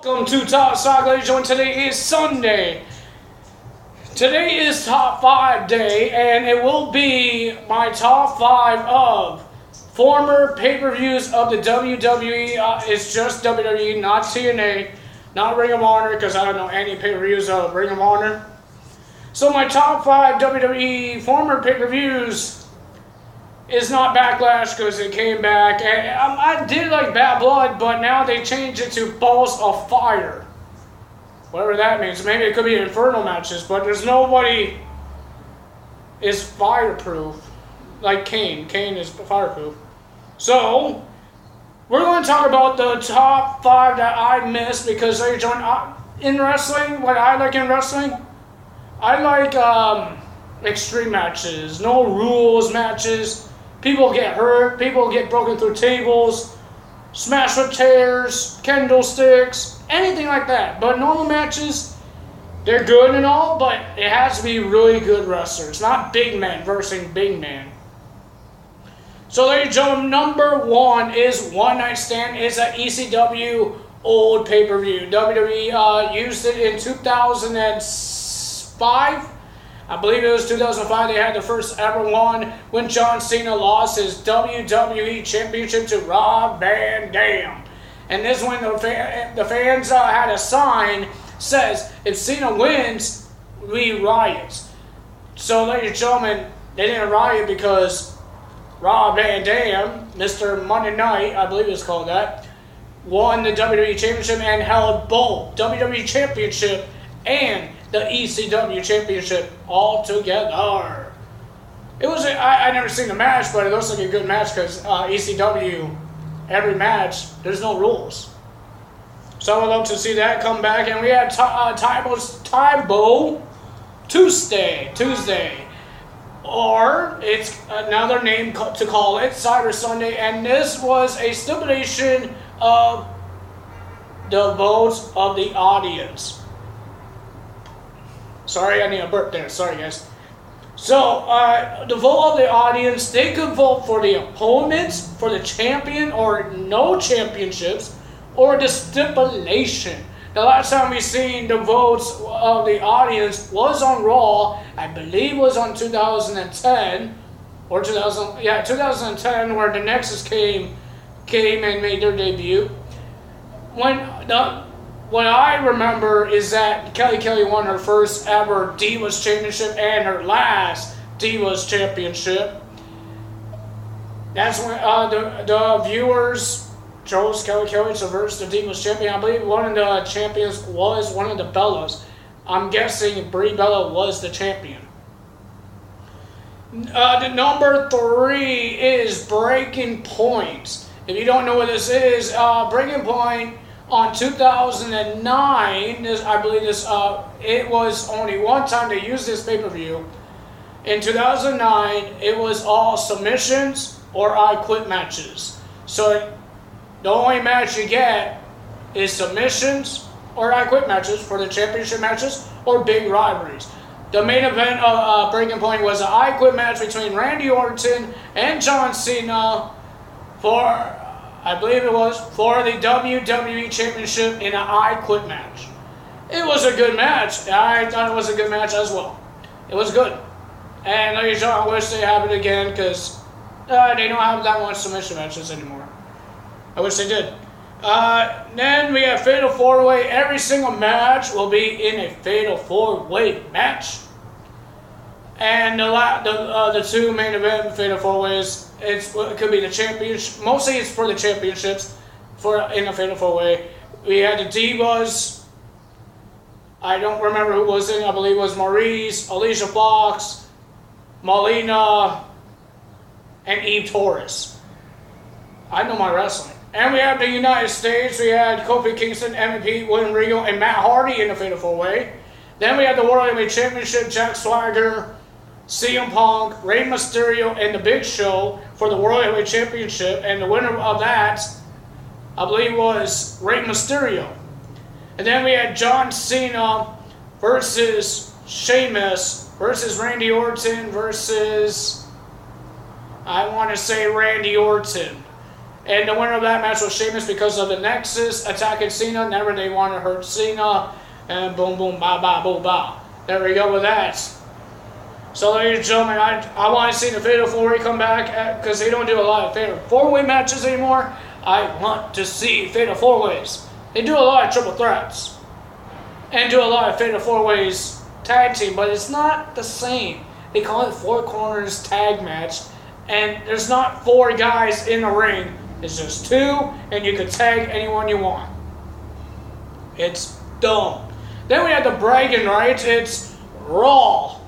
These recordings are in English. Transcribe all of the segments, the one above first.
Welcome to Top Stock, ladies and gentlemen. Today is Sunday. Today is Top 5 Day, and it will be my top 5 of former pay-per-views of the WWE. It's just WWE, not TNA, not Ring of Honor, because I don't know any pay-per-views of Ring of Honor. So my top 5 WWE former pay-per-views is not Backlash because it came back. And I did like Bad Blood, but now they changed it to Balls of Fire. Whatever that means. Maybe it could be Inferno matches, but there's nobody is fireproof like Kane. Kane is fireproof. So, we're going to talk about the top 5 that I missed because in wrestling, what I like in wrestling, I like extreme matches, no rules matches. People get hurt, people get broken through tables, smashed with chairs, candlesticks, anything like that. But normal matches, they're good and all, but it has to be really good wrestlers, not big men versus big men. So ladies and gentlemen, number 1 is One Night Stand. It's an ECW old pay-per-view. WWE used it in 2005. I believe it was 2005 they had the first ever one when John Cena lost his WWE Championship to Rob Van Dam. And this one, the fans had a sign says, if Cena wins, we riot. So ladies and gentlemen, they didn't riot because Rob Van Dam, Mr. Monday Night, I believe it's called that, won the WWE Championship and held both WWE Championship and the ECW Championship all together. It was I never seen the match, but it looks like a good match because ECW, every match, there's no rules. So I would love to see that come back. And we had Tybo Tuesday. Or it's another name to call it, Cyber Sunday. And this was a stipulation of the votes of the audience. Sorry, I need a burp there. Sorry, guys. So, the vote of the audience, they could vote for the opponents, for the champion, or no championships, or the stipulation. The last time we seen the votes of the audience was on Raw. I believe it was on 2010, or 2010, where the Nexus came and made their debut. What I remember is that Kelly won her first ever Divas Championship and her last Divas Championship. That's when the viewers chose Kelly to verse the Divas Champion. I believe one of the champions was one of the Bellas. I'm guessing Brie Bella was the champion. The number 3 is Breaking Point. If you don't know what this is, Breaking Point. On 2009, I believe it was only one time they used this pay-per-view. In 2009, it was all submissions or I Quit matches. So the only match you get is submissions or I Quit matches for the championship matches or big rivalries. The main event of Breaking Point was an I Quit match between Randy Orton and John Cena for, I believe it was, for the WWE Championship in an I Quit match. It was a good match. I thought it was a good match as well. It was good. And ladies and gentlemen, I wish they have it again because they don't have that much submission matches anymore. I wish they did. Then we have Fatal 4-Way. Every single match will be in a Fatal 4-Way match. And the two main event Fatal 4-Ways, it could be the championship. Mostly it's for the championships in a Fatal 4-Way. We had the Divas. I don't remember who was in. I believe it was Maurice, Alicia Fox, Melina, and Eve Torres. I know my wrestling. And we have the United States. We had Kofi Kingston, MVP, William Regal, and Matt Hardy in the Fatal 4-Way. Then we had the World Heavyweight Championship, Jack Swagger, CM Punk, Rey Mysterio, and The Big Show for the World Heavyweight Championship. And the winner of that, I believe, was Rey Mysterio. And then we had John Cena versus Sheamus versus Randy Orton versus, I want to say Randy Orton. And the winner of that match was Sheamus because of the Nexus attacking Cena. Never they want to hurt Cena. And boom, boom, ba, ba, boom, ba. There we go with that. So, ladies and gentlemen, I want to see the Fatal 4-Way come back because they don't do a lot of Fatal 4-Way matches anymore. I want to see Fatal 4-Ways. They do a lot of triple threats and do a lot of Fatal 4-Ways tag team, but it's not the same. They call it Four Corners Tag Match, and there's not 4 guys in the ring. It's just 2, and you can tag anyone you want. It's dumb. Then we have the bragging rights. It's Raw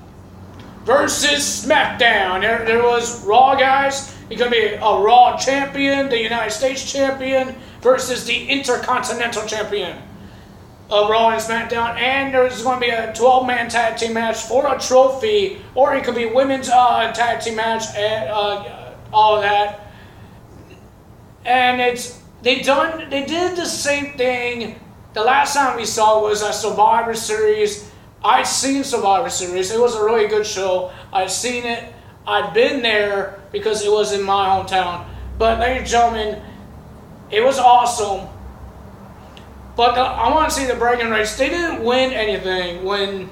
versus Smackdown. There was Raw guys. You're going to be a Raw champion, the United States champion, versus the Intercontinental champion of Raw and SmackDown. And there's going to be a 12-man tag team match for a trophy, or it could be women's tag team match and all of that. And they did the same thing. The last time we saw was a Survivor Series. I'd seen Survivor Series. It was a really good show. I'd seen it. I'd been there because it was in my hometown. But ladies and gentlemen, it was awesome. But I want to see the bragging rights. They didn't win anything when,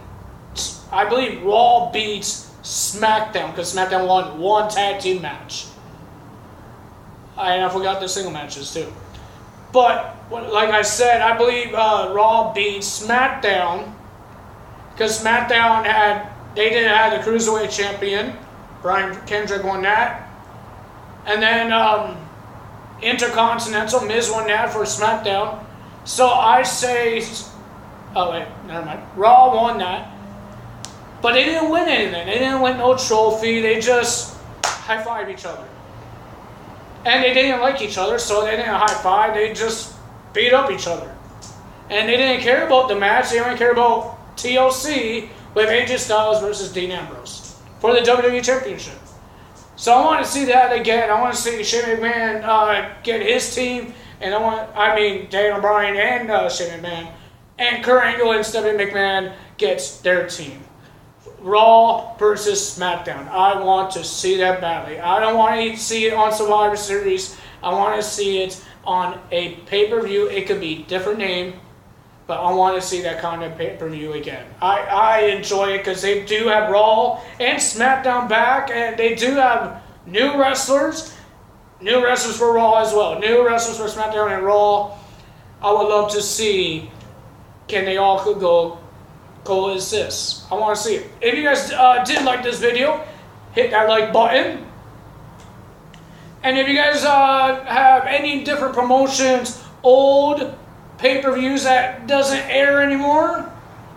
I believe, Raw beats SmackDown, because SmackDown won 1 tag team match. And I forgot the single matches too. But like I said, I believe Raw beat SmackDown because SmackDown they didn't have the Cruiserweight champion. Brian Kendrick won that. And then Intercontinental, Miz won that for SmackDown. So I say, oh wait, never mind. Raw won that. But they didn't win anything. They didn't win no trophy. They just high-fived each other. And they didn't like each other, so they didn't high-five. They just beat up each other. And they didn't care about the match. They didn't care about TLC with AJ Styles versus Dean Ambrose for the WWE Championship. So I want to see that again. I want to see Shane McMahon get his team. And Daniel Bryan and Shane McMahon. And Kurt Angle and Stephanie McMahon gets their team. Raw versus SmackDown. I want to see that badly. I don't want to see it on Survivor Series. I want to see it on a pay-per-view. It could be a different name, but I want to see that kind of pay-per-view again. I enjoy it because they do have Raw and SmackDown back, and they do have new wrestlers. New wrestlers for Raw as well. New wrestlers for SmackDown and Raw. I would love to see, can they all go coexist? I want to see it. If you guys did like this video, hit that like button. And if you guys have any different promotions, old pay-per-views that doesn't air anymore,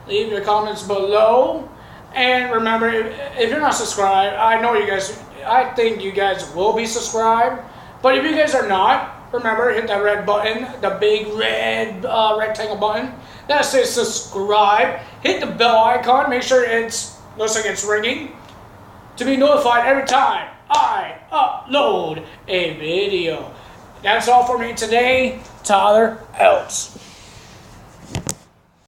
leave your comments below. And remember, if you're not subscribed, I think you guys will be subscribed. But if you guys are not, remember, hit that red button, the big red rectangle button that says subscribe. Hit the bell icon, make sure looks like it's ringing, to be notified every time I upload a video. That's all for me today. Tyler out.